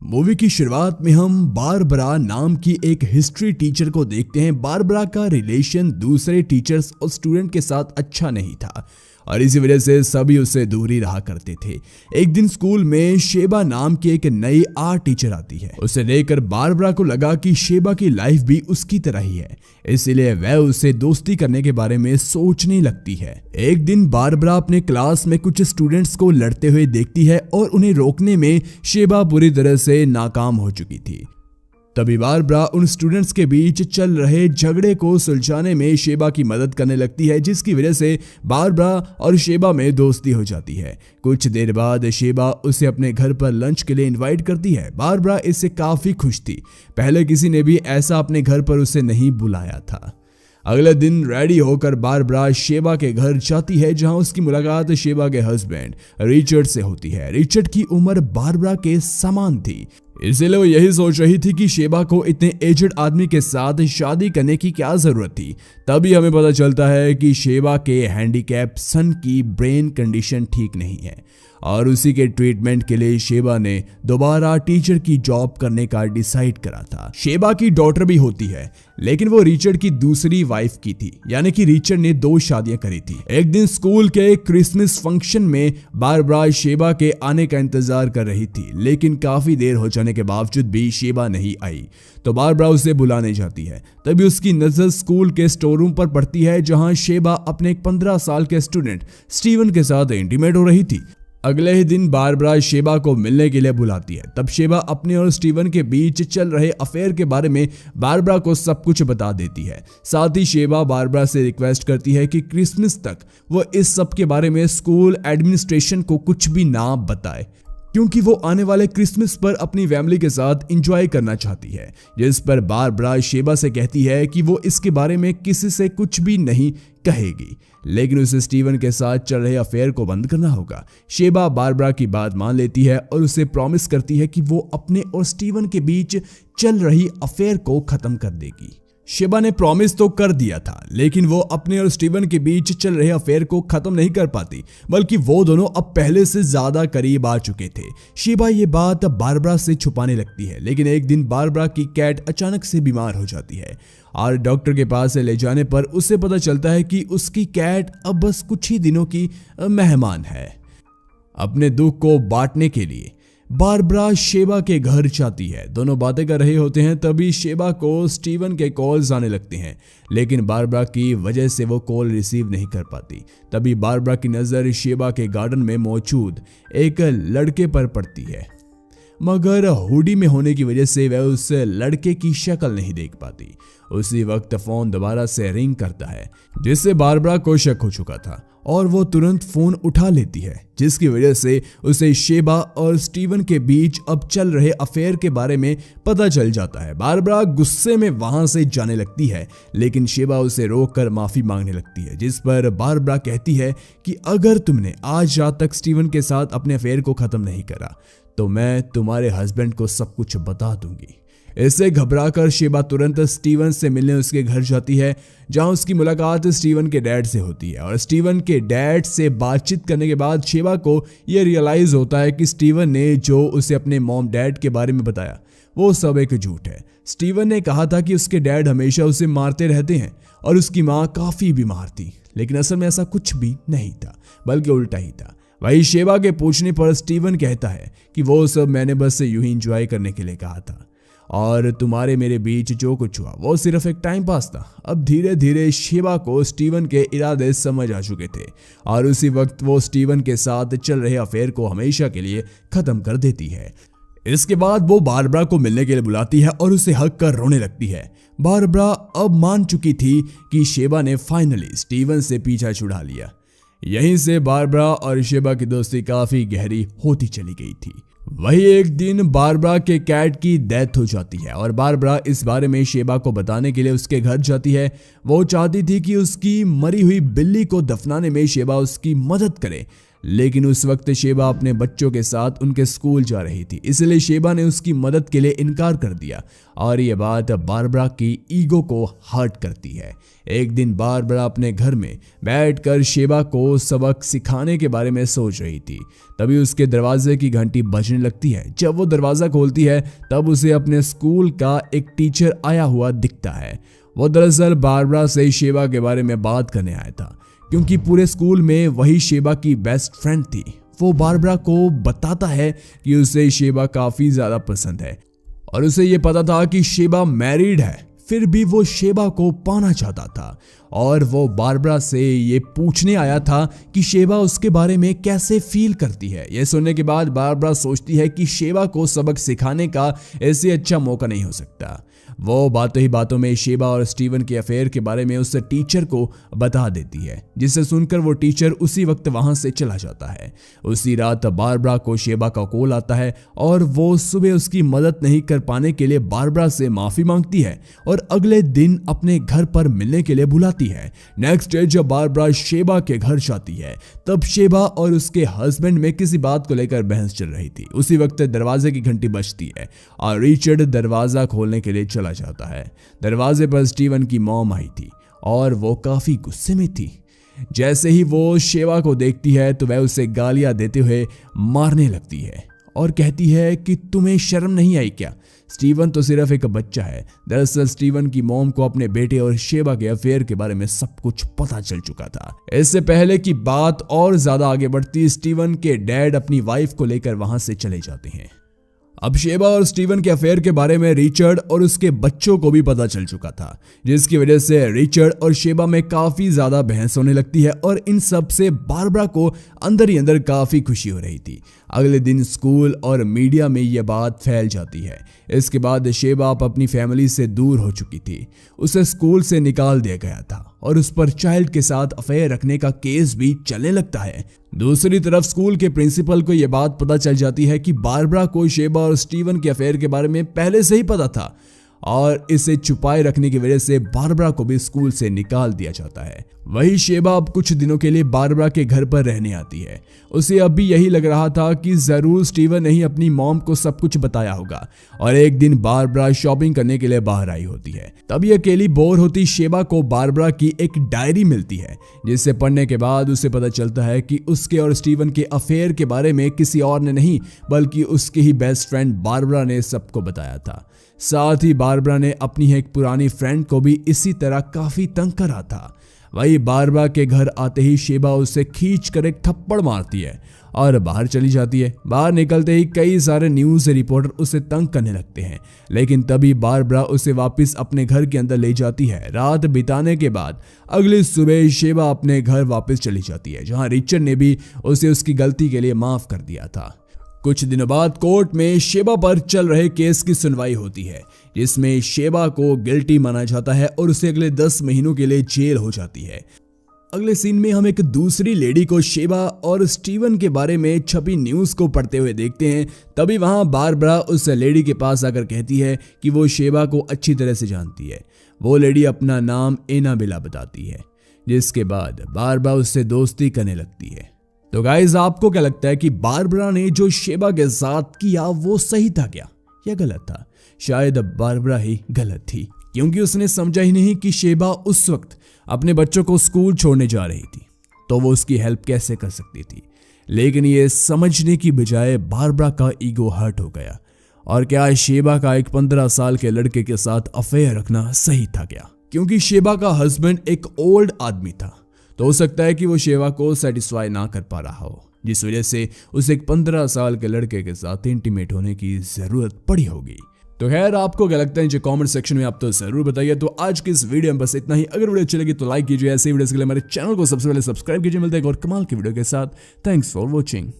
Movie की शुरुआत में हम बारबरा नाम की एक हिस्ट्री टीचर को देखते हैं। बारबरा का रिलेशन दूसरे टीचर्स और स्टूडेंट के साथ अच्छा नहीं था और इसी वजह से सभी उससे दूर ही रहा करते थे। एक दिन स्कूल में शेबा नाम की एक नई आर्ट टीचर आती है। उसे देखकर बारबरा को लगा कि शेबा की लाइफ भी उसकी तरह ही है, इसलिए वह उससे दोस्ती करने के बारे में सोचने लगती है। एक दिन बारबरा अपने क्लास में कुछ स्टूडेंट्स को लड़ते हुए देखती है और उन्हें रोकने में शेबा पूरी तरह से नाकाम हो चुकी थी। तभी बारबरा उन स्टूडेंट्स के बीच चल रहे झगड़े को सुलझाने में शेबा की मदद करने लगती है, जिसकी वजह से बारबरा और शेबा में दोस्ती हो जाती है। कुछ देर बाद शेबा उसे अपने घर पर लंच के लिए इनवाइट करती है। बारबरा इससे काफी खुश थी, पहले किसी ने भी ऐसा अपने घर पर उसे नहीं बुलाया था। अगले दिन रेडी होकर बारबरा शेबा के घर जाती है, जहां उसकी मुलाकात शेबा के हस्बैंड रिचर्ड से होती है। रिचर्ड की उम्र बारबरा के समान थी, इसलिए वो यही सोच रही थी कि शेबा को इतने एजड आदमी के साथ शादी करने की क्या जरूरत थी। तभी हमें पता चलता है कि शेबा के हैंडीकैप सन की ब्रेन कंडीशन ठीक नहीं है और उसी के ट्रीटमेंट के लिए शेबा ने दोबारा टीचर की जॉब करने का डिसाइड करा था। शेबा की डॉटर भी होती है, लेकिन वो रिचर्ड की दूसरी वाइफ की थी, यानी कि रिचर्ड ने 2 शादियां करी थी। एक दिन स्कूल के क्रिसमस फंक्शन में बारबरा शेबा के आने का इंतजार कर रही थी, लेकिन काफी देर हो जाने के बावजूद भी शेबा नहीं आई तो बारबरा उसे बुलाने जाती है। तभी उसकी नजर स्कूल के स्टोर रूम पर पड़ती है, जहां शेबा अपने 15 साल के स्टूडेंट स्टीवन के साथ इंटीमेट हो रही थी। अगले ही दिन बारबरा शेबा को मिलने के लिए बुलाती है। तब शेबा अपने और स्टीवन के बीच चल रहे अफेयर के बारे में बारबरा को सब कुछ बता देती है। साथ ही शेबा बारबरा से रिक्वेस्ट करती है कि क्रिसमस तक वो इस सब के बारे में स्कूल एडमिनिस्ट्रेशन को कुछ भी ना बताए, क्योंकि वो आने वाले क्रिसमस पर अपनी फैमिली के साथ एंजॉय करना चाहती है। जिस पर बारबरा शेबा से कहती है कि वो इसके बारे में किसी से कुछ भी नहीं कहेगी, लेकिन उसे स्टीवन के साथ चल रहे अफेयर को बंद करना होगा। शेबा बारबरा की बात मान लेती है और उसे प्रॉमिस करती है कि वो अपने और स्टीवन के बीच चल रही अफेयर को खत्म कर देगी। शेबा ने प्रॉमिस तो कर दिया था, लेकिन वो अपने और स्टीवन के बीच चल रहे अफेयर को खत्म नहीं कर पाती, बल्कि वो दोनों अब पहले से ज्यादा करीब आ चुके थे। शेबा ये बात बारबरा से छुपाने लगती है, लेकिन एक दिन बारबरा की कैट अचानक से बीमार हो जाती है और डॉक्टर के पास ले जाने पर उसे पता चलता है कि उसकी कैट अब बस कुछ ही दिनों की मेहमान है। अपने दुख को बांटने के लिए बारबरा शेबा के घर जाती है। दोनों बातें कर रहे होते हैं, तभी शेबा को स्टीवन के कॉल्स आने लगते हैं, लेकिन बारबरा की वजह से वो कॉल रिसीव नहीं कर पाती। तभी बारबरा की नजर शेबा के गार्डन में मौजूद एक लड़के पर पड़ती है, मगर हुडी में होने की वजह से वह उस लड़के की शक्ल नहीं देख पाती। उसी वक्त फोन दोबारा से रिंग करता है, जिससे बारबरा को शक हो चुका था और वो तुरंत फोन उठा लेती है, जिसकी वजह से उसे शेबा और स्टीवन के बीच अब चल रहे अफेयर के बारे में पता चल जाता है। बारबरा गुस्से में वहां से जाने लगती है, लेकिन शेबा उसे रोककर माफी मांगने लगती है, जिस पर बारबरा कहती है कि अगर तुमने आज रात तक स्टीवन के साथ अपने अफेयर को खत्म नहीं करा तो मैं तुम्हारे हस्बैंड को सब कुछ बता दूंगी। इससे घबराकर शेबा तुरंत स्टीवन से मिलने उसके घर जाती है, जहां उसकी मुलाकात स्टीवन के डैड से होती है और स्टीवन के डैड से बातचीत करने के बाद शेबा को यह रियलाइज होता है कि स्टीवन ने जो उसे अपने मॉम डैड के बारे में बताया वो सब एक झूठ है। स्टीवन ने कहा था कि उसके डैड हमेशा उसे मारते रहते हैं और उसकी माँ काफी बीमार थी, लेकिन असल में ऐसा कुछ भी नहीं था, बल्कि उल्टा ही था। वही शेबा के पूछने पर स्टीवन कहता है कि वो सब मैंने बस यूं ही एंजॉय करने के लिए कहा था और तुम्हारे मेरे बीच जो कुछ हुआ वो सिर्फ एक टाइम पास था। अब धीरे धीरे शेबा को स्टीवन के इरादे समझ आ चुके थे और उसी वक्त वो स्टीवन के साथ चल रहे अफेयर को हमेशा के लिए खत्म कर देती है। इसके बाद वो बारबरा को मिलने के लिए बुलाती है और उसे हक कर रोने लगती है। बारबरा अब मान चुकी थी कि शेबा ने फाइनली स्टीवन से पीछा छुड़ा लिया। यहीं से बारबरा और शेबा की दोस्ती काफी गहरी होती चली गई थी। वही एक दिन बारबरा के कैट की डेथ हो जाती है और बारबरा इस बारे में शेबा को बताने के लिए उसके घर जाती है। वो चाहती थी कि उसकी मरी हुई बिल्ली को दफनाने में शेबा उसकी मदद करे, लेकिन उस वक्त शेबा अपने बच्चों के साथ उनके स्कूल जा रही थी, इसलिए शेबा ने उसकी मदद के लिए इनकार कर दिया और ये बात बारबरा की ईगो को हर्ट करती है। एक दिन बारबरा अपने घर में बैठकर शेबा को सबक सिखाने के बारे में सोच रही थी, तभी उसके दरवाजे की घंटी बजने लगती है। जब वो दरवाजा खोलती है तब उसे अपने स्कूल का एक टीचर आया हुआ दिखता है। वो दरअसल बारबरा से शेबा के बारे में बात करने आया था, क्योंकि पूरे स्कूल में वही शेबा की बेस्ट फ्रेंड थी। वो बारबरा को बताता है कि उसे शेबा काफी ज्यादा पसंद है और उसे ये पता था कि शेबा मैरिड है, फिर भी वो शेबा को पाना चाहता था और वो बारबरा से ये पूछने आया था कि शेबा उसके बारे में कैसे फील करती है। ये सुनने के बाद बारबरा सोचती है कि शेबा को सबक सिखाने का ऐसे अच्छा मौका नहीं हो सकता। वो बातों ही बातों में शेबा और स्टीवन के अफेयर के बारे में उस टीचर को बता देती है, जिसे सुनकर वो टीचर उसी वक्त वहां से चला जाता है। उसी रात बारबरा को शेबा का कॉल आता है और वो सुबह उसकी मदद नहीं कर पाने के लिए बारबरा से माफी मांगती है और अगले दिन अपने घर पर मिलने के लिए बुलाती है। नेक्स्ट डे जब बारबरा शेबा के घर जाती है तब शेबा और उसके हस्बैंड में किसी बात को लेकर बहस चल रही थी। उसी वक्त दरवाजे की घंटी बजती है और रिचर्ड दरवाजा खोलने के लिए चला जाता है। दरवाजे पर स्टीवन की मॉम आई थी और वो काफी गुस्से में थी। जैसे ही वो शेबा को देखती है तो वह उसे गालियां देते हुए मारने लगती है और कहती है कि तुम्हें शर्म नहीं आई क्या? स्टीवन तो सिर्फ एक बच्चा है। दरअसल स्टीवन की मॉम को अपने बेटे और शेबा के अफेयर के बारे में सब कुछ पता चल चुका था। इससे पहले कि बात और ज्यादा आगे बढ़ती, स्टीवन के डैड अपनी वाइफ को लेकर वहां से चले जाते हैं। अब शेबा और स्टीवन के अफेयर के बारे में रिचर्ड और उसके बच्चों को भी पता चल चुका था, जिसकी वजह से रिचर्ड और शेबा में काफी ज्यादा बहस होने लगती है और इन सब से बारबरा को अंदर ही अंदर काफी खुशी हो रही थी। अगले दिन स्कूल और मीडिया में यह बात फैल जाती है। इसके बाद शेबा अपनी फैमिली से दूर हो चुकी थी। उसे स्कूल से निकाल दिया गया था और उस पर चाइल्ड के साथ अफेयर रखने का केस भी चलने लगता है। दूसरी तरफ स्कूल के प्रिंसिपल को यह बात पता चल जाती है कि बारबरा को शेबा और स्टीवन के अफेयर के बारे में पहले से ही पता था और इसे छुपाए रखने की वजह से बारबरा को भी स्कूल से निकाल दिया जाता है। वही शेबा अब कुछ दिनों के लिए बारबरा के घर पर रहने आती है। उसे अब भी यही लग रहा था कि जरूर स्टीवन ने ही अपनी मॉम को सब कुछ बताया होगा और एक दिन बारबरा शॉपिंग करने के लिए बाहर आई होती है। तभी अकेली बोर होती शेबा को बारबरा की एक डायरी मिलती है, जिसे पढ़ने के बाद उसे पता चलता है कि उसके और स्टीवन के अफेयर के बारे में किसी और ने नहीं बल्कि उसके ही बेस्ट फ्रेंड बारबरा ने सबको बताया था। साथ ही बारबरा ने अपनी एक पुरानी फ्रेंड को भी इसी तरह काफी तंग करा था। वही बारबरा के घर आते ही शेबा उसे खींच कर एक थप्पड़ मारती है और बाहर चली जाती है। बाहर निकलते ही कई सारे न्यूज रिपोर्टर उसे तंग करने लगते हैं, लेकिन तभी बारबरा उसे वापस अपने घर के अंदर ले जाती है। रात बिताने के बाद अगली सुबह शेबा अपने घर वापस चली जाती है, जहां रिचर्ड ने भी उसे उसकी गलती के लिए माफ कर दिया था। कुछ दिनों बाद कोर्ट में शेबा पर चल रहे केस की सुनवाई होती है, जिसमें शेबा को गिल्टी माना जाता है और उसे अगले 10 महीनों के लिए जेल हो जाती है। अगले सीन में हम एक दूसरी लेडी को शेबा और स्टीवन के बारे में छपी न्यूज को पढ़ते हुए देखते हैं। तभी वहां बारबरा उस लेडी के पास आकर कहती है कि वो शेबा को अच्छी तरह से जानती है। वो लेडी अपना नाम एनाबेला बताती है, जिसके बाद बारबरा उससे दोस्ती करने लगती है। तो गाइज, आपको क्या लगता है कि बारबरा ने जो शेबा के साथ किया वो सही था क्या या गलत था? शायद बारबरा ही गलत थी, क्योंकि उसने समझा ही नहीं कि शेबा उस वक्त अपने बच्चों को स्कूल छोड़ने जा रही थी, तो वो उसकी हेल्प कैसे कर सकती थी। लेकिन ये समझने की बजाय बारबरा का ईगो हर्ट हो गया। और क्या शेबा का एक 15 साल के लड़के के साथ अफेयर रखना सही था क्या? क्योंकि शेबा का हस्बैंड एक ओल्ड आदमी था, तो हो सकता है कि वो शेबा को सेटिस्फाई ना कर पा रहा हो, जिस वजह से उसे एक 15 साल के लड़के के साथ इंटीमेट होने की जरूरत पड़ी होगी। तो खैर, आपको क्या लगता है जो कमेंट सेक्शन में आप तो जरूर बताइए। तो आज की इस वीडियो में बस इतना ही। अगर वीडियो अच्छी लगी तो लाइक कीजिए, ऐसे वीडियोस के लिए हमारे चैनल को सबसे पहले सब्सक्राइब कीजिए। मिलते हैं एक और कमाल की वीडियो के साथ। Thanks for watching.